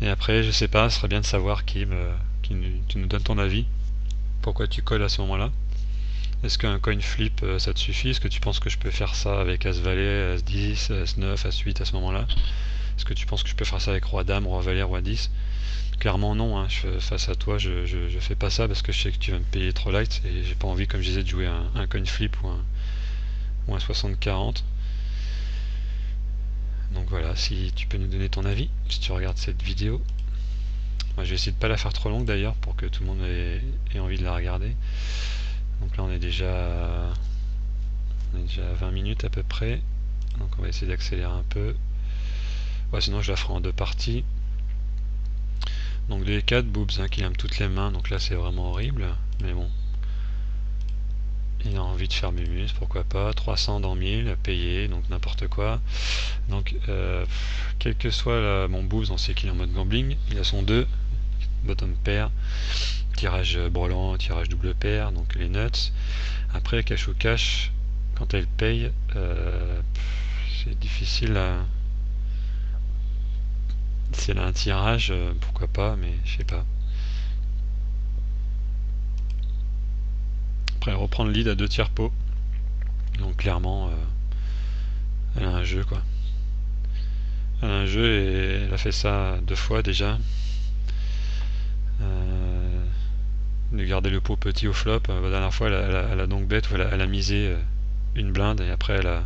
Et après, je sais pas, ce serait bien de savoir tu nous donnes ton avis. Pourquoi tu colles à ce moment-là? Est-ce qu'un coin flip ça te suffit? Est-ce que tu penses que je peux faire ça avec As-Valet, As-10, As-9, As-8 à ce moment-là? Est-ce que tu penses que je peux faire ça avec Roi-Dame, Roi-Valet, Roi-10? Clairement non, hein. Face à toi, je fais pas ça parce que je sais que tu vas me payer trop light et j'ai pas envie, comme je disais, de jouer un coin flip ou un 60-40. Donc voilà, si tu peux nous donner ton avis, si tu regardes cette vidéo. Moi, je vais essayer de pas la faire trop longue d'ailleurs pour que tout le monde ait envie de la regarder. Donc là on est déjà à 20 minutes à peu près. Donc on va essayer d'accélérer un peu. Ouais, sinon je la ferai en deux parties. Donc les 4 boobs hein, qui aiment toutes les mains, donc là c'est vraiment horrible. Mais bon. Il a envie de faire Mumus, pourquoi pas. 300 dans 1000, payé, donc n'importe quoi. Donc quel que soit mon boobs, on sait qu'il est en mode gambling. Il a son 2, bottom pair, tirage brelan, tirage double paire, donc les nuts. Après cash ou cash, quand elle paye, c'est difficile à... Si elle a un tirage, pourquoi pas, mais je sais pas. Après elle reprend le lead à 2 tiers pot. Donc clairement, elle a un jeu quoi. Elle a un jeu et elle a fait ça 2 fois déjà. De garder le pot petit au flop. La dernière fois elle a donc bête, elle a misé une blinde et après elle a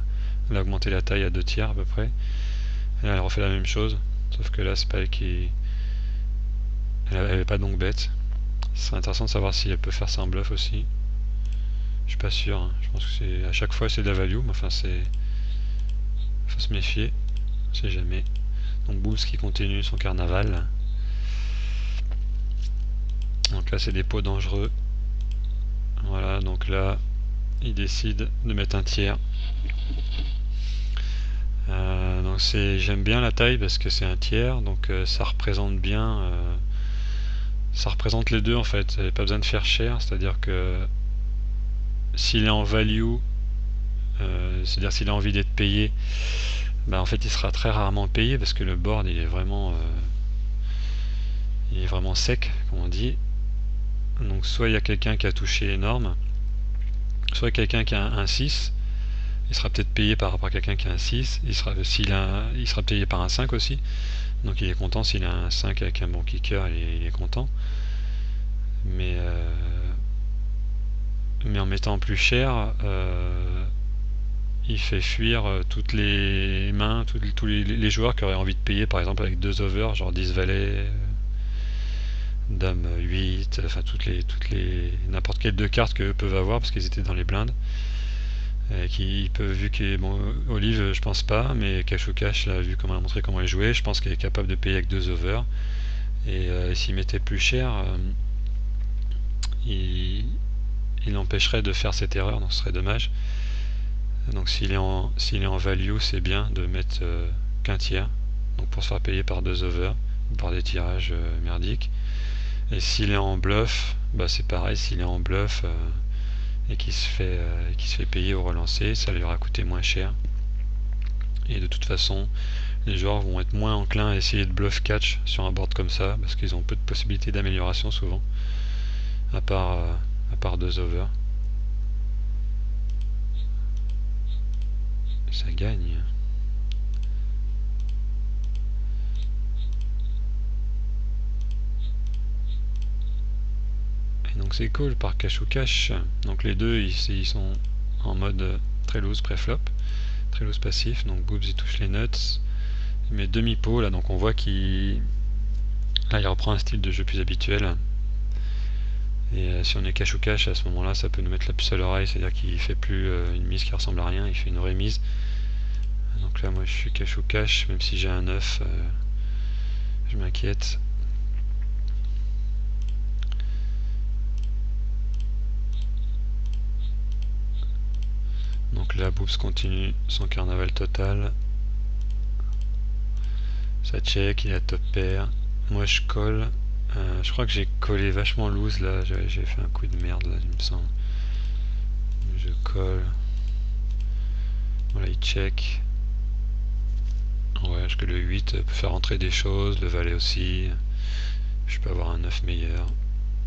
augmenté la taille à 2 tiers à peu près. Et là, elle refait la même chose, sauf que là c'est pas elle qui... Elle est pas donc bête. Ce serait intéressant de savoir si elle peut faire ça en bluff aussi. Je suis pas sûr, hein. Je pense que c'est à chaque fois c'est de la value, mais enfin c'est... Faut se méfier, on sait jamais. Donc Bulls qui continue son carnaval. Donc là c'est des pots dangereux. Voilà, donc là il décide de mettre un tiers. Donc j'aime bien la taille parce que c'est un tiers, donc ça représente bien, ça représente les deux en fait. Il n'y a pas besoin de faire cher, c'est-à-dire que s'il est en value, c'est-à-dire s'il a envie d'être payé, bah en fait il sera très rarement payé parce que le board il est vraiment sec comme on dit. Donc soit il y a quelqu'un qui a touché énorme, soit quelqu'un qui a un 6, il sera peut-être payé par rapport à quelqu'un qui a un 6, il sera payé par un 5 aussi, donc il est content s'il a un 5 avec un bon kicker, il est content. Mais en mettant plus cher, il fait fuir toutes les mains, tous les joueurs qui auraient envie de payer par exemple avec 2 over, genre 10 valets, dame 8, enfin n'importe quelle 2 cartes qu'eux peuvent avoir parce qu'ils étaient dans les blindes. Qui peut, vu que bon, Olive je pense pas, mais Cash ou Cash là, vu comment elle a montré comment elle jouait, je pense qu'elle est capable de payer avec 2 over. Et s'il mettait plus cher, il empêcherait de faire cette erreur, donc ce serait dommage. Donc s'il est en value, c'est bien de mettre qu'un tiers, donc pour se faire payer par 2 over ou par des tirages merdiques. Et s'il est en bluff, bah c'est pareil, s'il est en bluff et qui se fait payer au relancé, ça lui aura coûté moins cher. Et de toute façon, les joueurs vont être moins enclins à essayer de bluff catch sur un board comme ça, parce qu'ils ont peu de possibilités d'amélioration souvent, à part 2 over. Ça gagne. Et donc c'est cool par cash ou cash. Donc les deux ils sont en mode très loose pré-flop, très loose passif. Donc Boobs il touche les nuts. Il met demi-pot là, donc on voit qu'il reprend un style de jeu plus habituel. Et si on est cash ou cash à ce moment là, ça peut nous mettre la puce à l'oreille, c'est-à-dire qu'il fait plus une mise qui ressemble à rien, il fait une remise. Donc là moi je suis cash ou cash, même si j'ai un 9, je m'inquiète. Donc là Boobs continue son carnaval total. Ça check, il a top pair. Moi je colle. Je crois que j'ai collé vachement loose là, j'ai fait un coup de merde là, il me semble. Je colle. Voilà, il check. Ouais, avantage que le 8 peut faire entrer des choses, le valet aussi. Je peux avoir un 9 meilleur.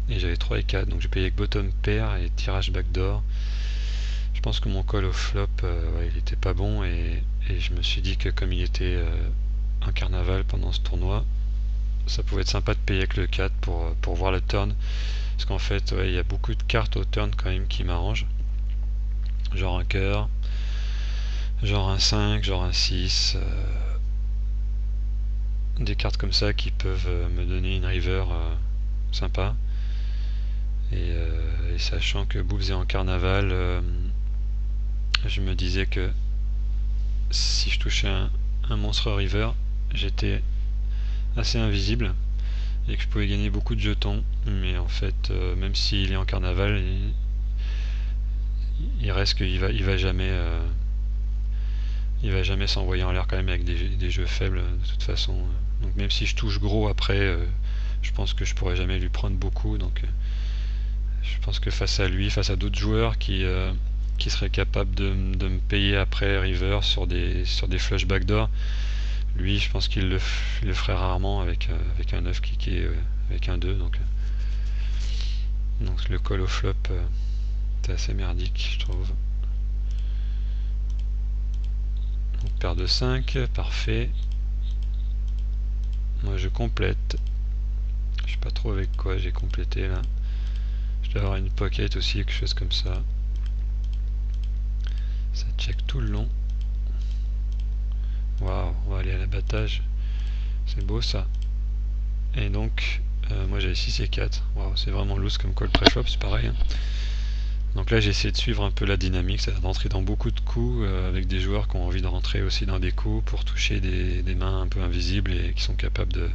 Et j'avais 3 et 4, donc j'ai payé avec bottom pair et tirage backdoor. Je pense que mon call au flop, ouais, il était pas bon, et je me suis dit que comme il était un carnaval pendant ce tournoi, ça pouvait être sympa de payer avec le 4 pour voir le turn. Parce qu'en fait, ouais, il y a beaucoup de cartes au turn quand même qui m'arrangent. Genre un cœur, genre un 5, genre un 6. Des cartes comme ça qui peuvent me donner une river sympa. Et sachant que Boobs est en carnaval, je me disais que si je touchais un monstre river, j'étais assez invisible et que je pouvais gagner beaucoup de jetons. Mais en fait, même s'il est en carnaval, il reste qu'il va jamais s'envoyer en l'air quand même avec des jeux faibles de toute façon. Donc même si je touche gros après, je pense que je pourrais jamais lui prendre beaucoup. Donc je pense que face à lui, face à d'autres joueurs qui seraient capables de me payer après river sur des flush backdoor, lui je pense qu'il le ferait rarement avec un 9 qui est avec un 2. Donc le call au flop, c'est assez merdique, je trouve. Donc paire de 5, parfait. Moi je complète. Je sais pas trop avec quoi j'ai complété là. Je dois avoir une pocket aussi, quelque chose comme ça. Ça check tout le long. Waouh, on va aller à l'abattage. C'est beau ça. Et donc, moi j'avais 6 et 4. Waouh, c'est vraiment loose comme call pré-flop, c'est pareil. Hein. Donc là j'ai essayé de suivre un peu la dynamique, c'est d'entrer dans beaucoup de coups avec des joueurs qui ont envie de rentrer aussi dans des coups pour toucher des mains un peu invisibles et qui sont capables de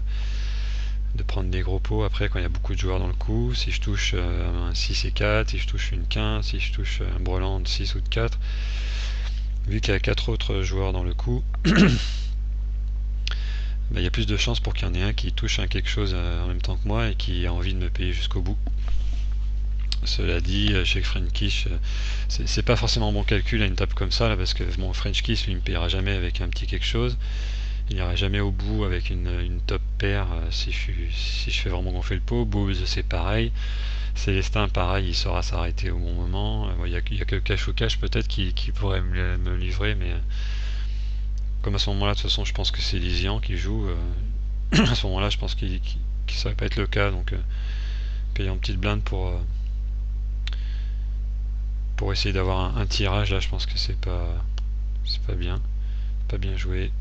prendre des gros pots après quand il y a beaucoup de joueurs dans le coup. Si je touche un 6 et 4, si je touche une 15, si je touche un brelan de 6 ou de 4, vu qu'il y a 4 autres joueurs dans le coup, il y a plus de chances pour qu'il y en ait un qui touche quelque chose en même temps que moi et qui a envie de me payer jusqu'au bout. Cela dit, chez French Kiss, c'est pas forcément bon calcul à une table comme ça, là, parce que mon French Kiss lui, il me payera jamais avec un petit quelque chose. Il n'ira jamais au bout avec une top paire si je fais vraiment gonfler le pot. Boobs c'est pareil. Célestin pareil, il saura s'arrêter au bon moment. Il y a que cash ou cash peut-être qui pourrait me livrer, mais comme à ce moment là de toute façon je pense que c'est Lysian qui joue, à ce moment là je pense qu'il ça va pas être le cas, donc payer en petite blinde pour essayer d'avoir un tirage là, je pense que c'est pas bien joué.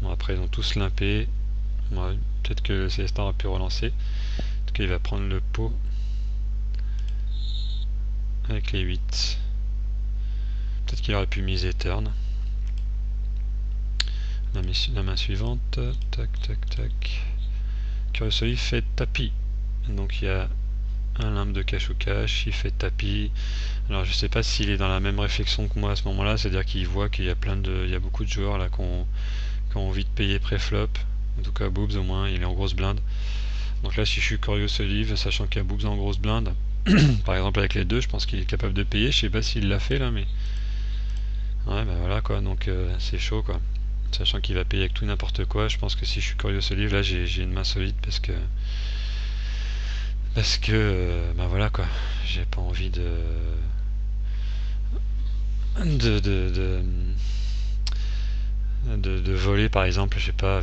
Bon, après ils ont tous limpé. Bon, peut-être que Célestin aurait pu relancer. En tout cas il va prendre le pot avec les 8. Peut-être qu'il aurait pu miser turn. La main suivante, tac tac tac. Curiosity fait tapis. Donc il y a un limbe de cash ou cash, il fait tapis. Alors je sais pas s'il est dans la même réflexion que moi à ce moment-là, c'est-à-dire qu'il voit qu'il y a beaucoup de joueurs là qui ont envie de payer pré-flop. En tout cas Boobs au moins, il est en grosse blinde. Donc là si je suis Curious Olive, sachant qu'il y a Boobs en grosse blinde, par exemple avec les deux, je pense qu'il est capable de payer. Je sais pas s'il l'a fait là, mais ouais bah voilà quoi, donc c'est chaud quoi. Sachant qu'il va payer avec tout n'importe quoi, je pense que si je suis Curious Olive, là j'ai une main solide parce que bah voilà quoi, j'ai pas envie de voler par exemple, je sais pas,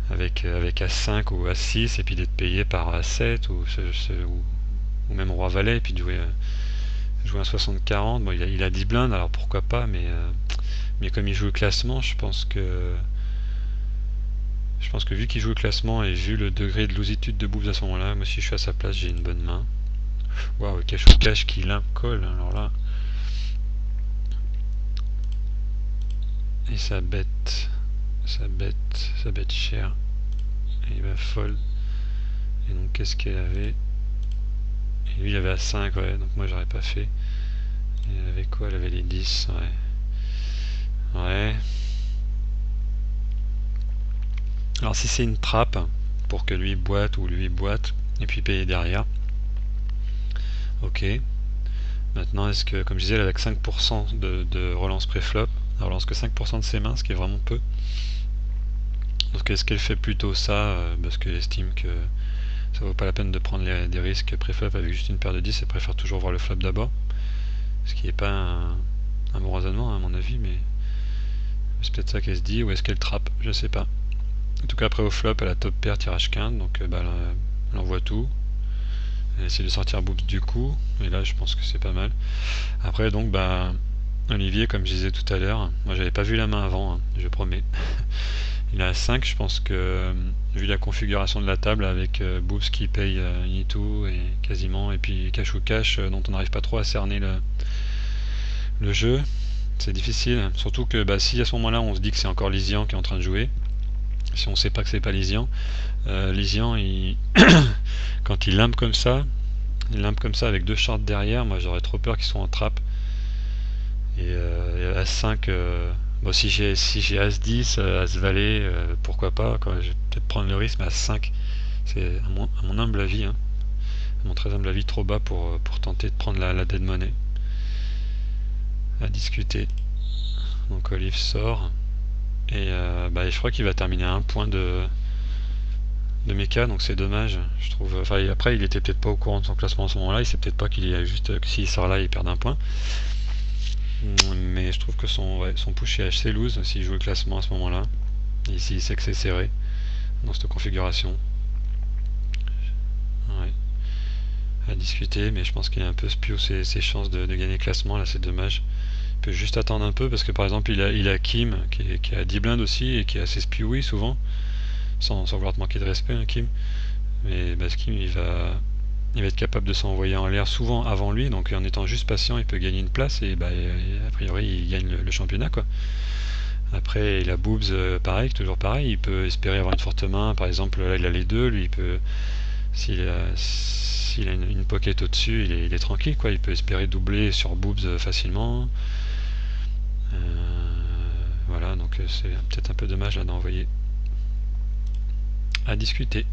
avec As5 ou As6 et puis d'être payé par As7 ou même Roi Valet et puis de jouer un 60-40. Bon, il a 10 blindes, alors pourquoi pas, mais comme il joue le classement, je pense que vu qu'il joue le classement et vu le degré de lositude de Boobs à ce moment là, moi si je suis à sa place j'ai une bonne main. Waouh, cash ou cash qui colle, alors là. Et ça bête cher. Et il va fold. Et donc qu'est-ce qu'elle avait? Et lui il avait à 5, ouais, donc moi j'aurais pas fait. Et elle avait quoi? Elle avait les 10, ouais. Ouais. Alors si c'est une trappe, pour que lui boite ou lui boite, et puis payer derrière. Ok. Maintenant, est-ce que, comme je disais, elle a 5% de relance pré-flop. elle relance que 5% de ses mains, ce qui est vraiment peu. Donc est-ce qu'elle fait plutôt ça parce qu'elle estime que ça vaut pas la peine de prendre des risques pré-flop avec juste une paire de 10 et préfère toujours voir le flop d'abord, ce qui n'est pas un bon raisonnement à mon avis, mais c'est peut-être ça qu'elle se dit, ou est-ce qu'elle trappe, je sais pas. En tout cas après au flop elle a top pair tirage quinte, donc elle envoie tout. Elle essaie de sortir boobs du coup, et là je pense que c'est pas mal. Après donc Olivier, comme je disais tout à l'heure, moi j'avais pas vu la main avant, hein, je promets. Il a 5, je pense que vu la configuration de la table avec boobs qui paye Nitu et quasiment, et puis cash ou cash dont on n'arrive pas trop à cerner le jeu, c'est difficile. Surtout que si à ce moment-là on se dit que c'est encore Lysian qui est en train de jouer, si on sait pas que c'est pas Lysian, Lysian quand il limpe comme ça, avec deux shorts derrière, moi j'aurais trop peur qu'ils soient en trappe. Et As5, si j'ai As10, As-Valet, pourquoi pas, quoi. Je vais peut-être prendre le risque, mais As5, c'est à mon humble avis, hein, à mon très humble avis, trop bas pour tenter de prendre la dead money. À discuter. Donc Olive sort. Et je crois qu'il va terminer à un point de méca, donc c'est dommage, je trouve. Enfin, après, il était peut-être pas au courant de son classement à ce moment-là, il sait peut-être pas qu'il y a juste que s'il sort là, il perd un point. Mais je trouve que son push est assez loose s'il joue le classement à ce moment-là. Ici, il sait que c'est serré dans cette configuration. Ouais. À discuter, mais je pense qu'il a un peu spio ses chances de gagner le classement. Là, c'est dommage. Il peut juste attendre un peu parce que par exemple, il a Kim qui a 10 blindes aussi et qui est assez spioui souvent, sans vouloir te manquer de respect, hein, Kim. Mais Kim, il va être capable de s'envoyer en l'air souvent avant lui, donc en étant juste patient, il peut gagner une place et a priori, il gagne le championnat, quoi. Après, il a Boobs, pareil, toujours pareil, il peut espérer avoir une forte main, par exemple, là il a les deux, lui il peut, s'il a une pocket au-dessus, il est tranquille, quoi, il peut espérer doubler sur Boobs facilement. Voilà, donc c'est peut-être un peu dommage là d'envoyer à discuter.